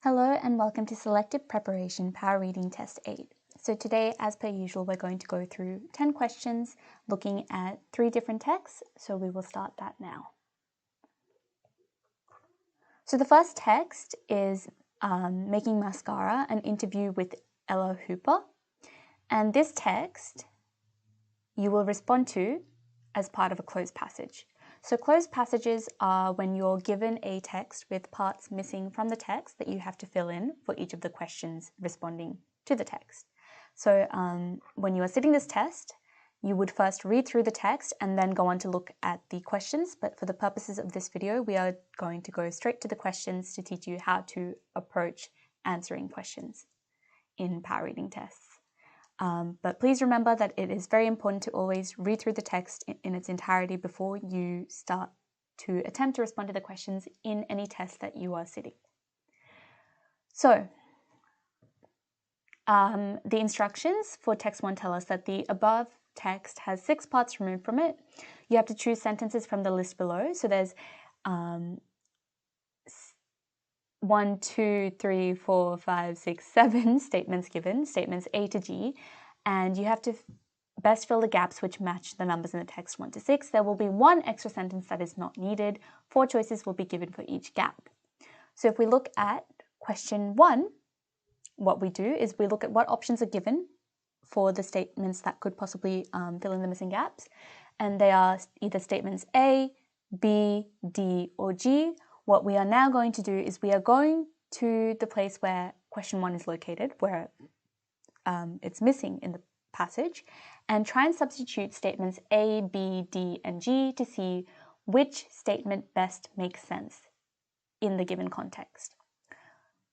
Hello and welcome to Selective Preparation Power Reading Test 8. So today, as per usual, we're going to go through 10 questions looking at 3 different texts. So we will start that now. So the first text is Making Mascara, an interview with Ella Hooper. And this text you will respond to as part of a closed passage. So closed passages are when you're given a text with parts missing from the text that you have to fill in for each of the questions responding to the text. So when you are sitting this test, you would first read through the text and then go on to look at the questions. But for the purposes of this video, we are going to go straight to the questions to teach you how to approach answering questions in power reading tests. But please remember that it is very important to always read through the text in its entirety before you start to attempt to respond to the questions in any test that you are sitting. So, the instructions for text 1 tell us that the above text has 6 parts removed from it. You have to choose sentences from the list below. So there's 1, 2, 3, 4, 5, 6, 7 statements given, statements A to G, and you have to best fill the gaps which match the numbers in the text 1 to 6. There will be 1 extra sentence that is not needed. 4 choices will be given for each gap. So if we look at question 1, what we do is we look at what options are given for the statements that could possibly fill in the missing gaps, and they are either statements A, B, D, or G. What we are now going to do is we are going to the place where question 1 is located, where it's missing in the passage, and try and substitute statements A, B, D, and G to see which statement best makes sense in the given context.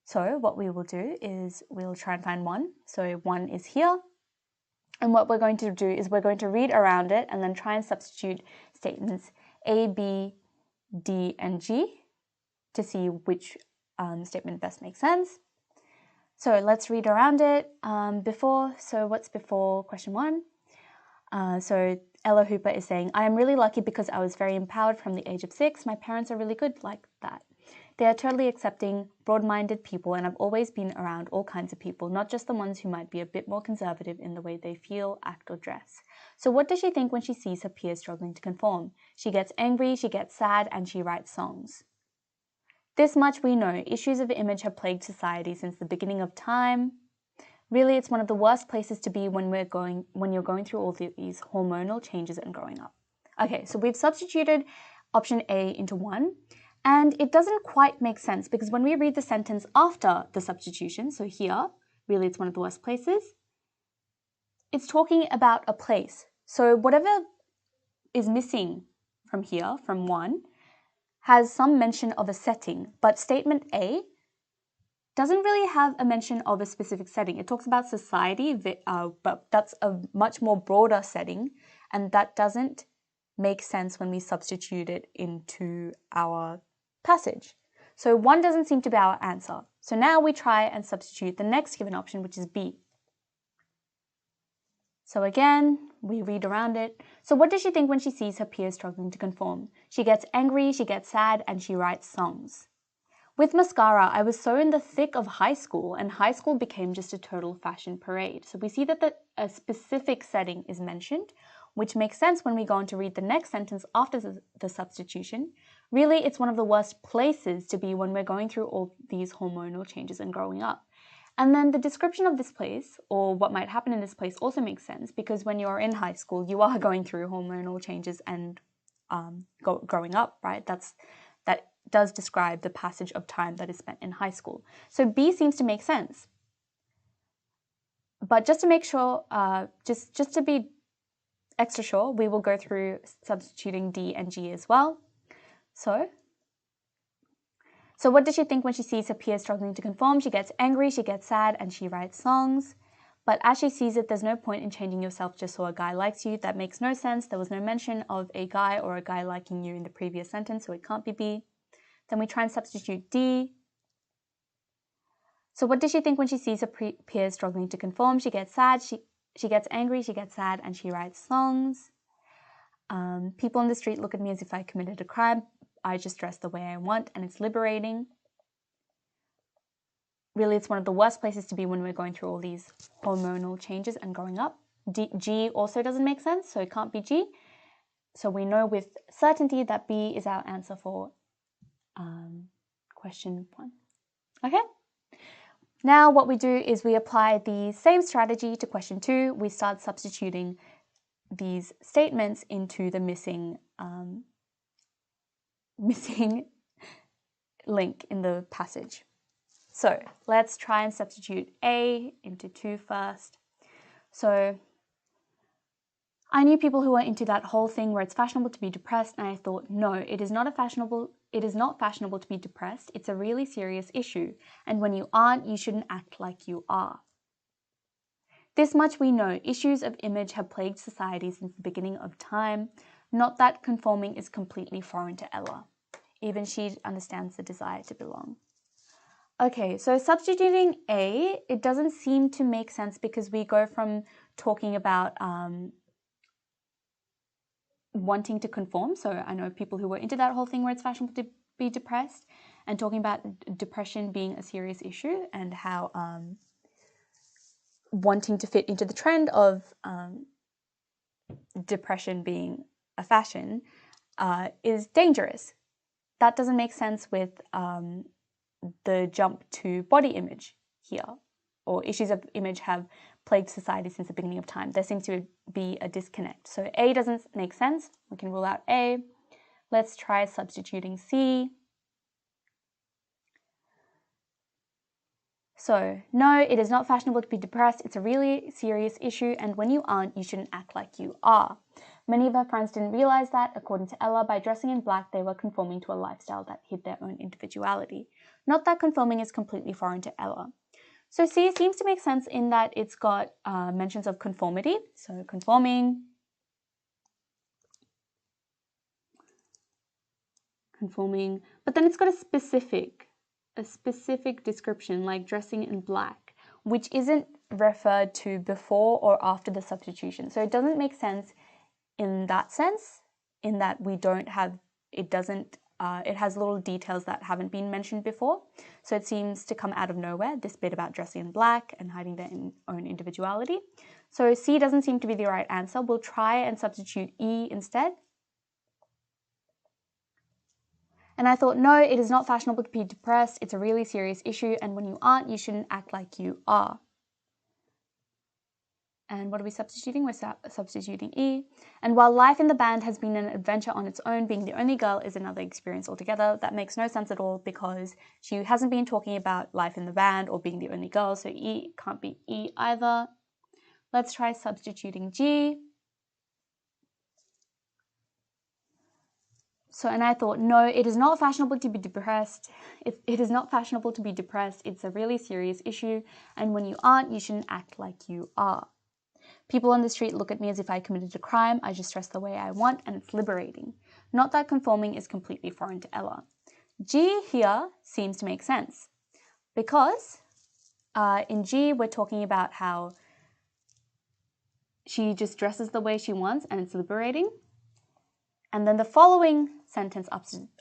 So what we will do is we'll try and find 1. So 1 is here. And what we're going to do is we're going to read around it and then try and substitute statements A, B, D, and G to see which statement best makes sense. So let's read around it. So what's before question 1? So Ella Hooper is saying, I am really lucky because I was very empowered from the age of 6. My parents are really good like that. They are totally accepting, broad-minded people, and I've always been around all kinds of people, not just the ones who might be a bit more conservative in the way they feel, act, or dress. So what does she think when she sees her peers struggling to conform? She gets angry, she gets sad, and she writes songs. This much we know, issues of image have plagued society since the beginning of time. Really, it's one of the worst places to be when you're going through all these hormonal changes and growing up. Okay, so we've substituted option A into 1. And it doesn't quite make sense because when we read the sentence after the substitution, so here, really it's one of the worst places, it's talking about a place. So whatever is missing from here, from 1, has some mention of a setting, but statement A doesn't really have a mention of a specific setting. It talks about society, but that's a much more broader setting, and that doesn't make sense when we substitute it into our passage. So 1 doesn't seem to be our answer. So now we try and substitute the next given option, which is B. So again, we read around it. So what does she think when she sees her peers struggling to conform? She gets angry, she gets sad, and she writes songs. With mascara, I was so in the thick of high school, and high school became just a total fashion parade. So we see that a specific setting is mentioned, which makes sense when we go on to read the next sentence after the substitution. Really, it's one of the worst places to be when we're going through all these hormonal changes and growing up. And then the description of this place, or what might happen in this place, also makes sense because when you're in high school, you are going through hormonal changes and growing up, right? That does describe the passage of time that is spent in high school. So B seems to make sense. But just to make sure, just to be extra sure, we will go through substituting D and G as well. So what does she think when she sees her peers struggling to conform? She gets angry, she gets sad, and she writes songs. But as she sees it, there's no point in changing yourself just so a guy likes you. That makes no sense. There was no mention of a guy or a guy liking you in the previous sentence, so it can't be B. Then we try and substitute D. So what does she think when she sees her peers struggling to conform? She gets sad, she gets angry, she gets sad, and she writes songs. People on the street look at me as if I committed a crime. I just dress the way I want, and it's liberating. really it's one of the worst places to be when we're going through all these hormonal changes and growing up. G also doesn't make sense, so it can't be G. So we know with certainty that B is our answer for question 1. Okay? Now what we do is we apply the same strategy to question 2. We start substituting these statements into the missing link in the passage. So let's try and substitute A into 2 first. So I knew people who were into that whole thing where it's fashionable to be depressed, and I thought, no, it is not fashionable to be depressed. It's a really serious issue, and when you aren't, you shouldn't act like you are. This much we know, issues of image have plagued society since the beginning of time, not that conforming is completely foreign to Ella. Even she understands the desire to belong. Okay, so substituting A, it doesn't seem to make sense because we go from talking about wanting to conform. So I know people who were into that whole thing where it's fashionable to be depressed, and talking about depression being a serious issue and how wanting to fit into the trend of depression being a fashion is dangerous. That doesn't make sense with the jump to body image here, or issues of image have plagued society since the beginning of time. There seems to be a disconnect. So A doesn't make sense. We can rule out A. Let's try substituting C. So, no, it is not fashionable to be depressed. It's a really serious issue, and when you aren't, you shouldn't act like you are. Many of her friends didn't realize that. According to Ella, by dressing in black, they were conforming to a lifestyle that hid their own individuality. Not that conforming is completely foreign to Ella. So C seems to make sense in that it's got mentions of conformity. So conforming, but then it's got a specific description like dressing in black, which isn't referred to before or after the substitution. So it doesn't make sense in that sense, in that we don't have, it doesn't, it has little details that haven't been mentioned before. So it seems to come out of nowhere, this bit about dressing in black and hiding their own individuality. So C doesn't seem to be the right answer. We'll try and substitute E instead. And I thought, no, it is not fashionable to be depressed. It's a really serious issue, and when you aren't, you shouldn't act like you are. And what are we substituting? We're substituting E. And while life in the band has been an adventure on its own, being the only girl is another experience altogether. That makes no sense at all because she hasn't been talking about life in the band or being the only girl, so E can't be E either. Let's try substituting G. So, and I thought, no, it is not fashionable to be depressed. It is not fashionable to be depressed. It's a really serious issue. And when you aren't, you shouldn't act like you are. People on the street look at me as if I committed a crime. I just dress the way I want, and it's liberating. Not that conforming is completely foreign to Ella. G here seems to make sense because in G, we're talking about how she just dresses the way she wants and it's liberating. And then the following sentence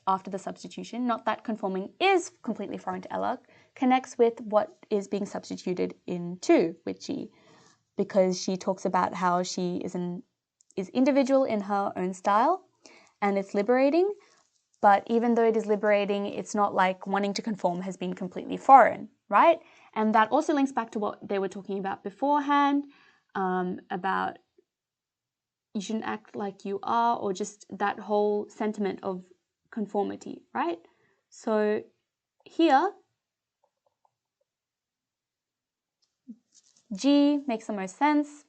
after the substitution, not that conforming is completely foreign to Ella, connects with what is being substituted in 2 with G, because she talks about how she is individual in her own style and it's liberating. But even though it is liberating, it's not like wanting to conform has been completely foreign, right? And that also links back to what they were talking about beforehand, about you shouldn't act like you are, or just that whole sentiment of conformity, right? So here, G makes the most sense.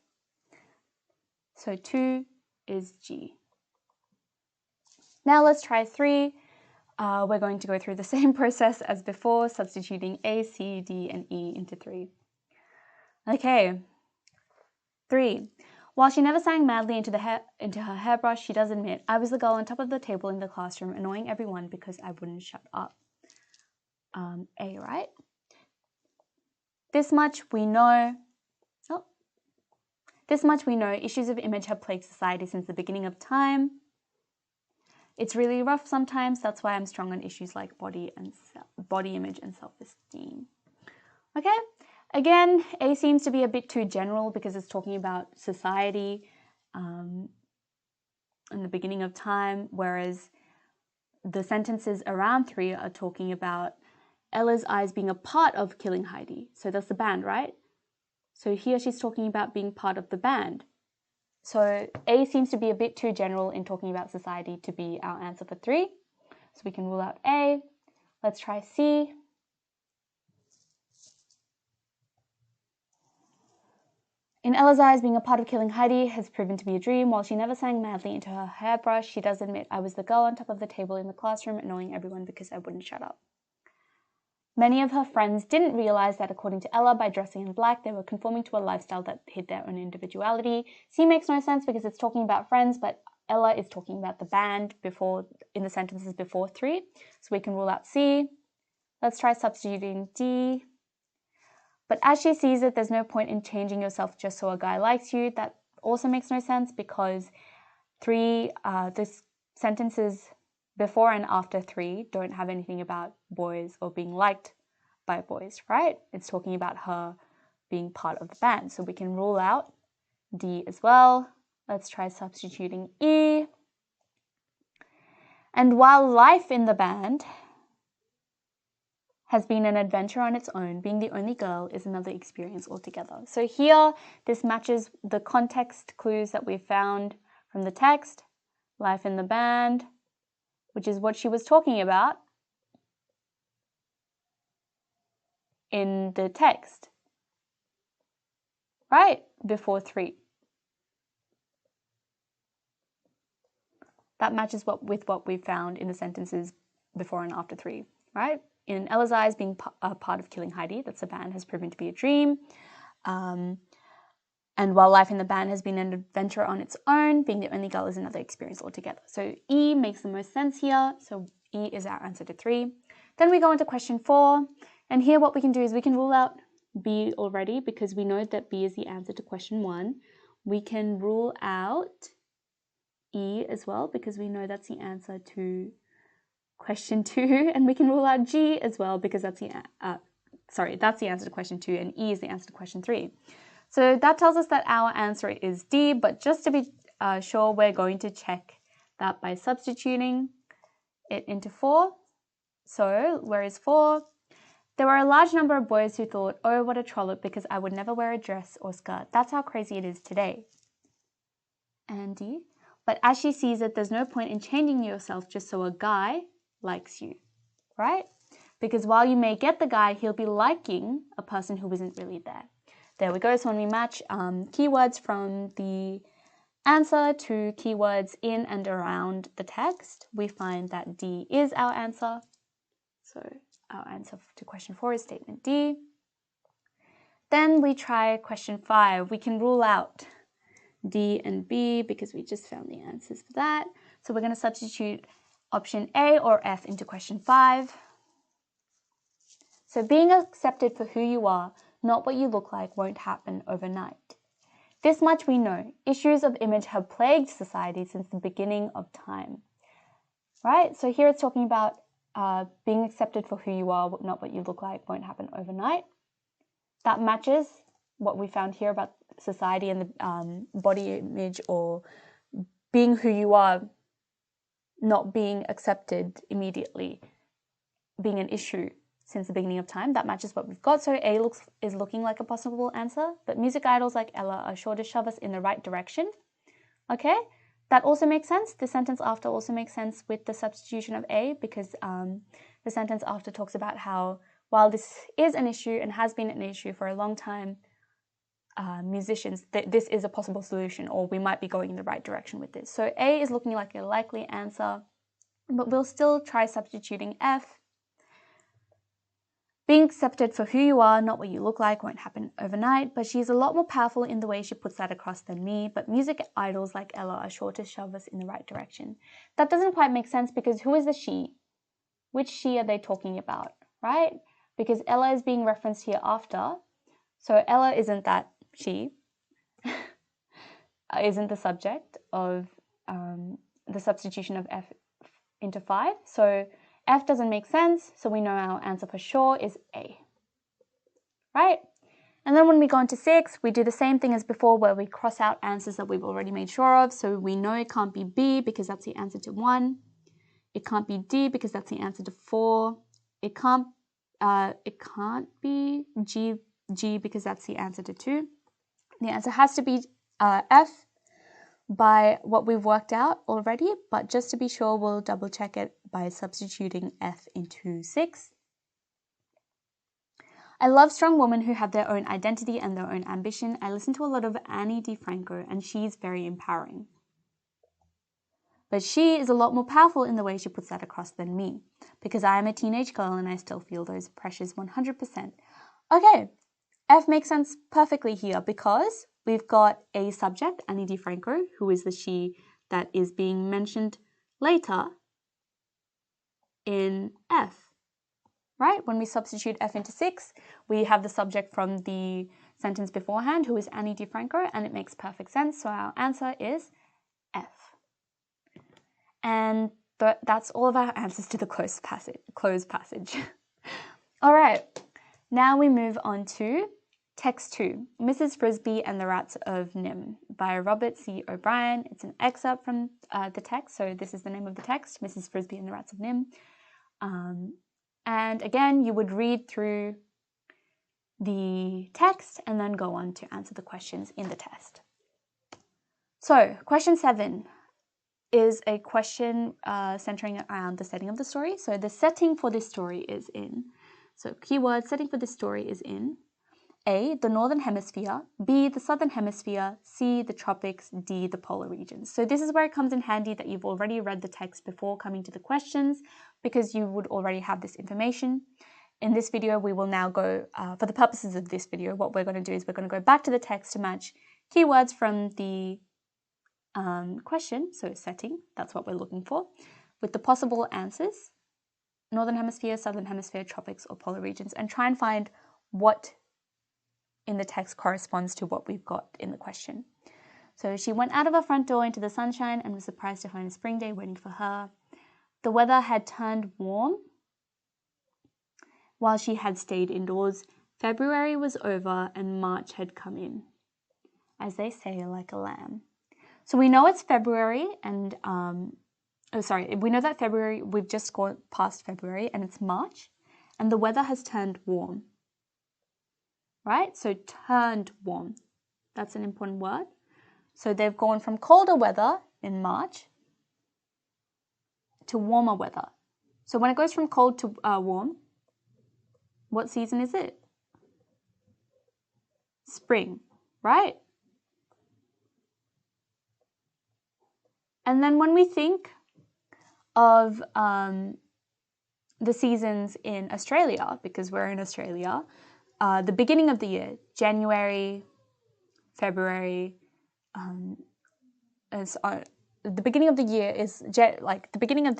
So 2 is G. Now let's try 3. We're going to go through the same process as before, substituting A, C, D, and E into 3. Okay, 3. While she never sang madly into her hairbrush, she does admit, I was the girl on top of the table in the classroom, annoying everyone because I wouldn't shut up. A, right? This much we know. This much we know, issues of image have plagued society since the beginning of time. It's really rough sometimes. That's why I'm strong on issues like body image and self-esteem. Okay, again, A seems to be a bit too general because it's talking about society in the beginning of time, whereas the sentences around 3 are talking about Ella's eyes being a part of killing Heidi. So that's the band, right? So here she's talking about being part of the band. So A seems to be a bit too general in talking about society to be our answer for 3. So we can rule out A. Let's try C. In Ella's eyes, being a part of killing Heidi has proven to be a dream. While she never sang madly into her hairbrush, she does admit, I was the girl on top of the table in the classroom, annoying everyone because I wouldn't shut up. Many of her friends didn't realize that, according to Ella, by dressing in black, they were conforming to a lifestyle that hid their own individuality. C makes no sense because it's talking about friends, but Ella is talking about the band in the sentences before 3. So we can rule out C. Let's try substituting D. But as she sees it, there's no point in changing yourself just so a guy likes you. That also makes no sense because the sentences before and after 3 don't have anything about boys or being liked by boys, right? It's talking about her being part of the band. So we can rule out D as well. Let's try substituting E. And while life in the band has been an adventure on its own, being the only girl is another experience altogether. So here, this matches the context clues that we found from the text, life in the band, which is what she was talking about in the text, right? Before 3. That matches with what we found in the sentences before and after 3, right? In Ella's eyes, being a part of killing Heidi, that's the band, has proven to be a dream. And while life in the band has been an adventure on its own, being the only girl is another experience altogether. So E makes the most sense here. So E is our answer to 3. Then we go into question 4. And here what we can do is we can rule out B already because we know that B is the answer to question 1. We can rule out E as well because we know that's the answer to question 2. And we can rule out G as well because that's the answer to question 2 and E is the answer to question 3. So that tells us that our answer is D, but just to be sure, we're going to check that by substituting it into 4. So where is 4? There were a large number of boys who thought, oh, what a trollop, because I would never wear a dress or skirt. That's how crazy it is today. And D. But as she sees it, there's no point in changing yourself just so a guy likes you, right? Because while you may get the guy, he'll be liking a person who isn't really there. There we go. So when we match keywords from the answer to keywords in and around the text, we find that D is our answer. So our answer to question 4 is statement D. Then we try question 5. We can rule out D and B because we just found the answers for that. So we're going to substitute option A or F into question 5. So being accepted for who you are, not what you look like, won't happen overnight. This much we know. Issues of image have plagued society since the beginning of time. Right? So here it's talking about being accepted for who you are, not what you look like, won't happen overnight. That matches what we found here about society and the body image or being who you are, not being accepted immediately, being an issue since the beginning of time. That matches what we've got. So A is looking like a possible answer, but music idols like Ella are sure to shove us in the right direction. Okay, that also makes sense. The sentence after also makes sense with the substitution of A because the sentence after talks about how while this is an issue and has been an issue for a long time, musicians, this is a possible solution or we might be going in the right direction with this. So A is looking like a likely answer, but we'll still try substituting F. Being accepted for who you are, not what you look like, won't happen overnight, but she's a lot more powerful in the way she puts that across than me, but music idols like Ella are sure to shove us in the right direction. That doesn't quite make sense because who is the she? Which she are they talking about, right? Because Ella is being referenced here after, so Ella isn't that she, isn't the subject of the substitution of F into 5, so F doesn't make sense, so we know our answer for sure is A. right? And then when we go into 6, we do the same thing as before where we cross out answers that we've already made sure of. So we know it can't be B because that's the answer to 1. It can't be D because that's the answer to 4. It can't be G because that's the answer to 2. The answer has to be F by what we've worked out already, but just to be sure, we'll double check it by substituting F into 6. I love strong women who have their own identity and their own ambition. I listen to a lot of Annie DiFranco, and she's very empowering. But she is a lot more powerful in the way she puts that across than me, because I am a teenage girl and I still feel those pressures 100%. Okay, F makes sense perfectly here because we've got a subject, Annie DiFranco, who is the she that is being mentioned later in F. Right? When we substitute F into 6, we have the subject from the sentence beforehand, who is Annie DiFranco, and it makes perfect sense. So our answer is F. And that's all of our answers to the closed passage. All right, now we move on to text 2, Mrs. Frisbee and the Rats of Nim by Robert C. O'Brien. It's an excerpt from the text, so this is the name of the text, Mrs. Frisbee and the Rats of Nim. And again, you would read through the text and then go on to answer the questions in the test. So, question 7 is a question centering around the setting of the story. So, the setting for this story is in, so keyword setting for this story is in A, the Northern Hemisphere, B, the Southern Hemisphere, C, the tropics, D, the polar regions. So this is where it comes in handy that you've already read the text before coming to the questions, because you would already have this information. In this video, we will now go, for the purposes of this video, what we're going to do is we're going to go back to the text to match keywords from the question, so setting, that's what we're looking for, with the possible answers, Northern Hemisphere, Southern Hemisphere, tropics, or polar regions, and try and find what in the text corresponds to what we've got in the question. So she went out of her front door into the sunshine and was surprised to find a spring day waiting for her. The weather had turned warm while she had stayed indoors. February was over and March had come in, as they say, like a lamb. So we know it's February and, we know that February, we've just gone past February and it's March and the weather has turned warm. Right? So turned warm. That's an important word. So they've gone from colder weather in March to warmer weather. So when it goes from cold to warm, what season is it? Spring, right? And then when we think of the seasons in Australia, because we're in Australia, the beginning of the year, January, February, the beginning of the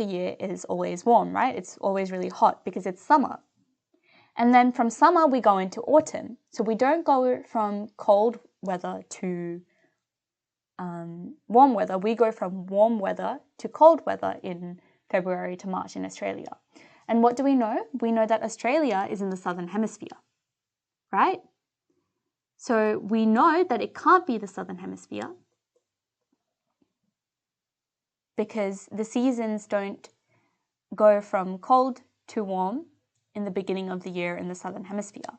year is always warm, right? It's always really hot because it's summer. And then from summer we go into autumn. So we don't go from cold weather to warm weather. We go from warm weather to cold weather in February to March in Australia. And what do we know? We know that Australia is in the Southern Hemisphere, right? So we know that it can't be the Southern Hemisphere because the seasons don't go from cold to warm in the beginning of the year in the Southern Hemisphere.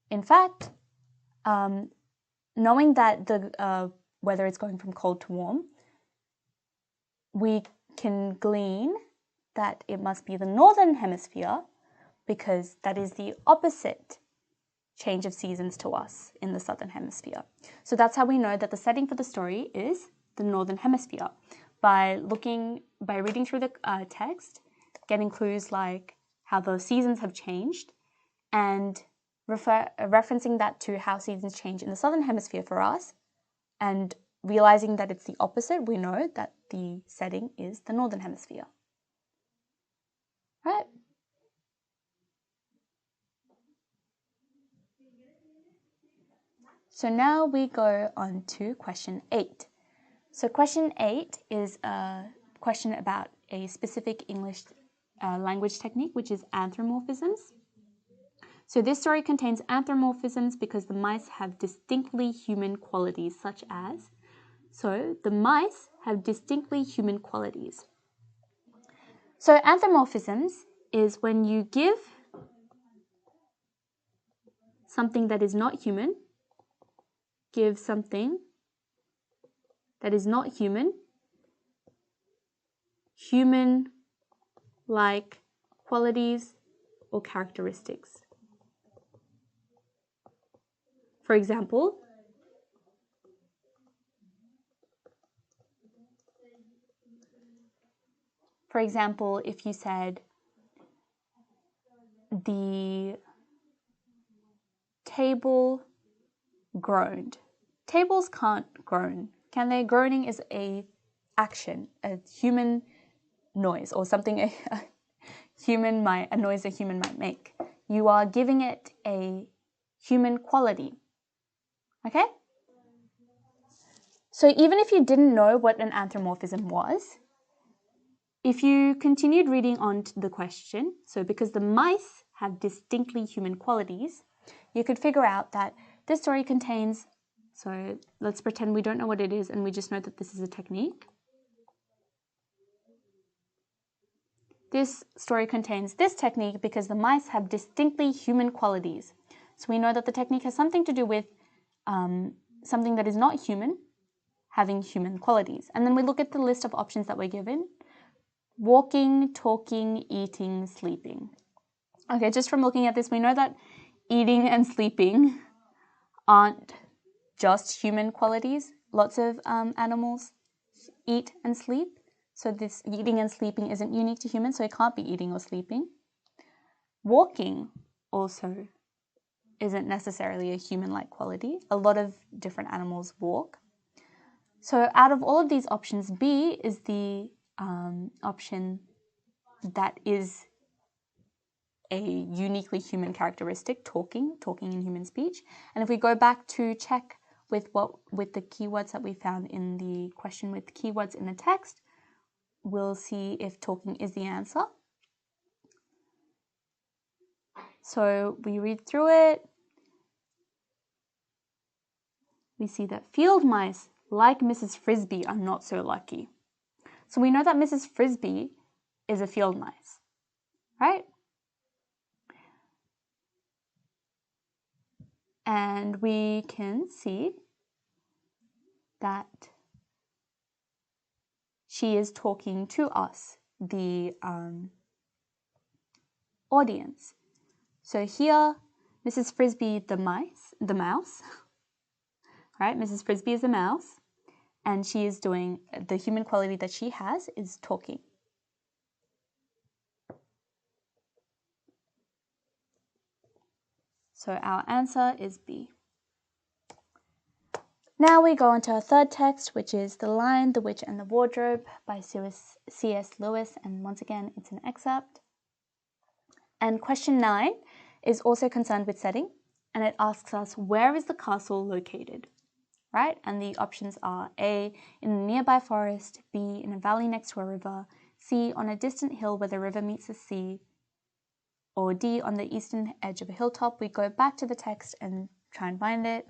In fact, knowing that the weather is going from cold to warm, we can glean that it must be the Northern Hemisphere because that is the opposite change of seasons to us in the Southern Hemisphere. So that's how we know that the setting for the story is the Northern Hemisphere. By reading through the text, getting clues like how the seasons have changed, and referencing that to how seasons change in the Southern Hemisphere for us, and realizing that it's the opposite, we know that the setting is the Northern Hemisphere. Right? So now we go on to question 8. So question 8 is a question about a specific English language technique, which is anthropomorphisms. So this story contains anthropomorphisms because the mice have distinctly human qualities such as, so the mice have distinctly human qualities. So anthropomorphisms is when you give something that is not human, give something that is not human, human-like qualities or characteristics. For example, if you said the table groaned. Tables can't groan. Can they? Groaning is a action, a human noise, or something a noise a human might make. You are giving it a human quality. Okay? So even if you didn't know what an anthropomorphism was, if you continued reading on to the question, so because the mice have distinctly human qualities, you could figure out that this story contains, so let's pretend we don't know what it is and we just know that this is a technique. This story contains this technique because the mice have distinctly human qualities. So we know that the technique has something to do with something that is not human, having human qualities. And then we look at the list of options that we're given. Walking, talking, eating, sleeping. Okay, just from looking at this, we know that eating and sleeping aren't just human qualities. Lots of animals eat and sleep. So this eating and sleeping isn't unique to humans, so it can't be eating or sleeping. Walking also isn't necessarily a human-like quality. A lot of different animals walk. So out of all of these options, B is the option that is a uniquely human characteristic, talking in human speech. And if we go back to check with the keywords that we found in the question with keywords in the text, we'll see if talking is the answer. So we read through it. We see that field mice, like Mrs. Frisbee, are not so lucky. So we know that Mrs. Frisbee is a field mice, right? And we can see that she is talking to us, the audience. So here, Mrs. Frisbee, the mouse, right? Mrs. Frisbee is a mouse, and she is doing, the human quality that she has is talking. So our answer is B. Now we go on to our third text, which is The Lion, the Witch and the Wardrobe by C.S. Lewis, and once again, it's an excerpt. And question 9 is also concerned with setting, and it asks us, where is the castle located? Right? And the options are A, in a nearby forest, B, in a valley next to a river, C, on a distant hill where the river meets the sea, or D, on the eastern edge of a hilltop. We go back to the text and try and find it.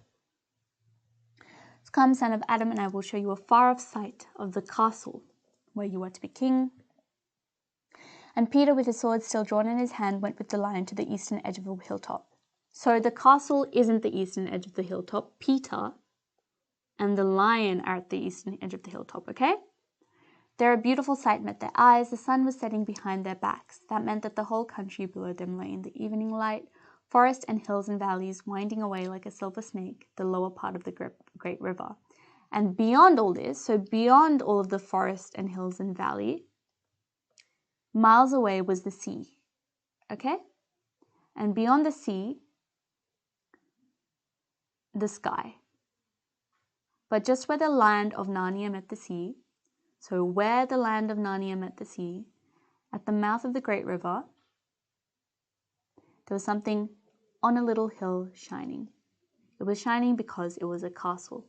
Come, son of Adam, and I will show you a far-off sight of the castle where you are to be king. And Peter, with his sword still drawn in his hand, went with the lion to the eastern edge of a hilltop. So the castle isn't the eastern edge of the hilltop. Peter and the lion are at the eastern edge of the hilltop, okay? There a beautiful sight met their eyes. The sun was setting behind their backs. That meant that the whole country below them lay in the evening light, forest and hills and valleys winding away like a silver snake, the lower part of the great river. And beyond all this, so beyond all of the forest and hills and valley, miles away was the sea, okay? And beyond the sea, the sky. But just where the land of Narnia met the sea, so where the land of Narnia met the sea, at the mouth of the great river, there was something on a little hill shining. It was shining because it was a castle.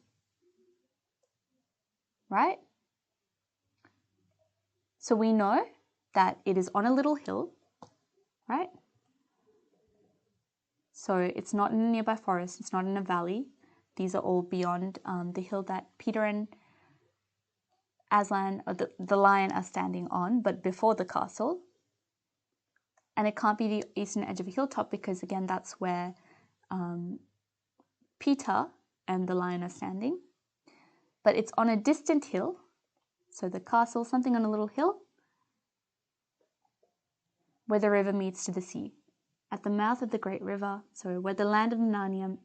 Right? So we know that it is on a little hill, right? So it's not in a nearby forest, it's not in a valley. These are all beyond the hill that Peter and Aslan, or the lion, are standing on, but before the castle. And it can't be the eastern edge of a hilltop because, again, that's where Peter and the lion are standing. But it's on a distant hill. So the castle, something on a little hill where the river meets to the sea. At the mouth of the great river, so where the land of Narnia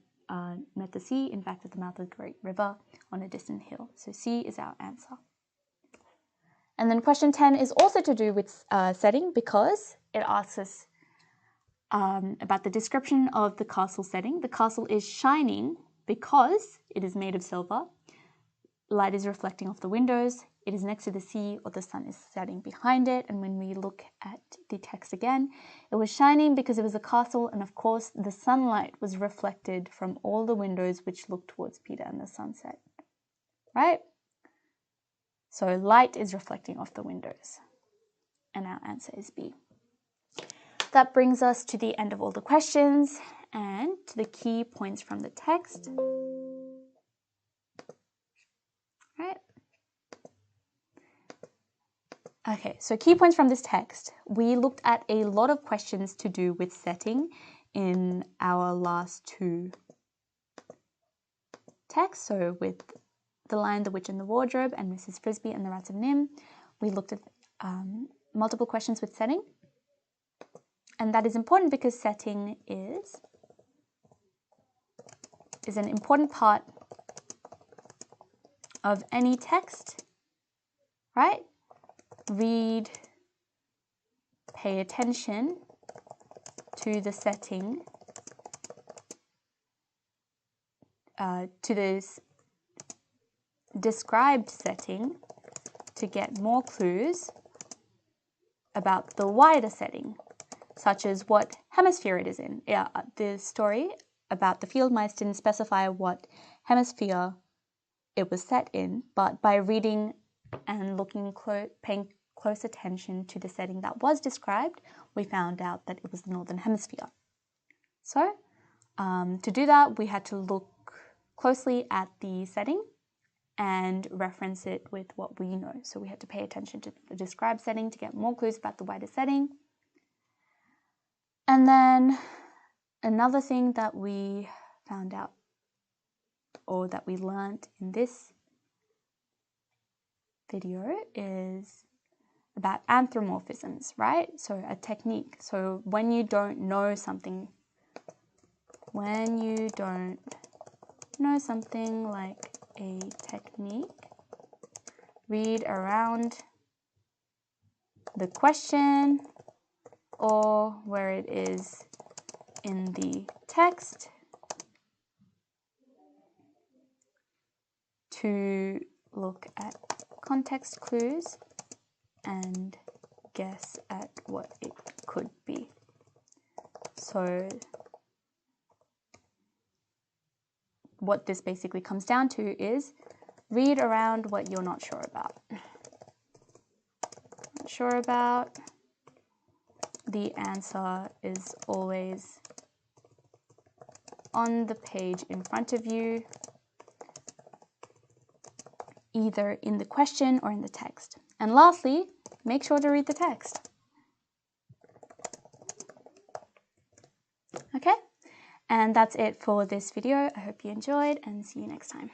met the sea, in fact, at the mouth of the great river on a distant hill. So C is our answer. And then question 10 is also to do with setting because it asks us about the description of the castle setting. The castle is shining because it is made of silver. Light is reflecting off the windows. It is next to the sea, or the sun is setting behind it. And when we look at the text again, it was shining because it was a castle, and of course the sunlight was reflected from all the windows which looked towards Peter and the sunset, right? So light is reflecting off the windows, and our answer is B. That brings us to the end of all the questions and to the key points from the text. Right? Okay, so key points from this text. We looked at a lot of questions to do with setting in our last two texts. So with The Lion, the Witch and the Wardrobe and Mrs. Frisby and the Rats of Nim, we looked at multiple questions with setting. And that is important because setting is an important part of any text, right? Read, pay attention to the setting, to this described setting to get more clues about the wider setting, such as what hemisphere it is in. Yeah, the story about the field mice didn't specify what hemisphere it was set in, but by reading and paying close attention to the setting that was described, we found out that it was the Northern Hemisphere. So, to do that, we had to look closely at the setting and reference it with what we know. So we had to pay attention to the described setting to get more clues about the wider setting. And then another thing that we found out, or that we learned in this video, is about anthropomorphisms, right? So a technique. So when you don't know something, like a technique, read around the question or where it is in the text to look at context clues and guess at what it could be. So what this basically comes down to is read around what you're not sure about. Not sure about. The answer is always on the page in front of you, either in the question or in the text. And lastly, make sure to read the text. Okay, and that's it for this video. I hope you enjoyed, and see you next time.